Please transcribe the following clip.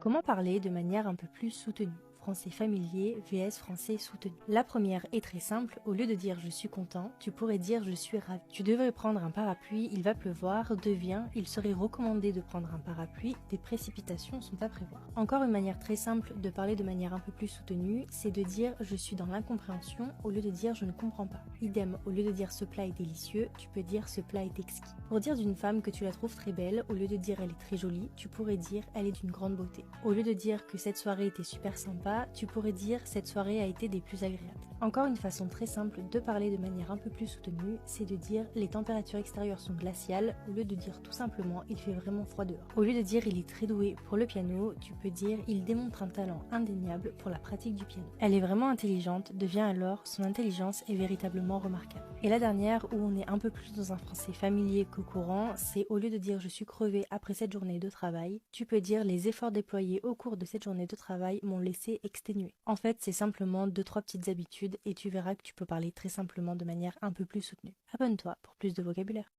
Comment parler de manière un peu plus soutenue? Français familier vs français soutenu. La première est très simple, au lieu de dire je suis content, tu pourrais dire je suis ravi. Tu devrais prendre un parapluie, il va pleuvoir, devient, il serait recommandé de prendre un parapluie, des précipitations sont à prévoir. Encore une manière très simple de parler de manière un peu plus soutenue, c'est de dire je suis dans l'incompréhension au lieu de dire je ne comprends pas. Idem, au lieu de dire ce plat est délicieux, tu peux dire ce plat est exquis. Pour dire d'une femme que tu la trouves très belle, au lieu de dire elle est très jolie, tu pourrais dire elle est d'une grande beauté. Au lieu de dire que cette soirée était super sympa, tu pourrais dire cette soirée a été des plus agréables. Encore une façon très simple de parler de manière un peu plus soutenue, c'est de dire les températures extérieures sont glaciales au lieu de dire tout simplement il fait vraiment froid dehors. Au lieu de dire il est très doué pour le piano, tu peux dire il démontre un talent indéniable pour la pratique du piano. Elle est vraiment intelligente, devient alors son intelligence est véritablement remarquable. Et la dernière où on est un peu plus dans un français familier qu'au courant, c'est au lieu de dire je suis crevé après cette journée de travail, tu peux dire les efforts déployés au cours de cette journée de travail m'ont laissé exténué. En fait, c'est simplement 2-3 petites habitudes et tu verras que tu peux parler très simplement de manière un peu plus soutenue. Abonne-toi pour plus de vocabulaire.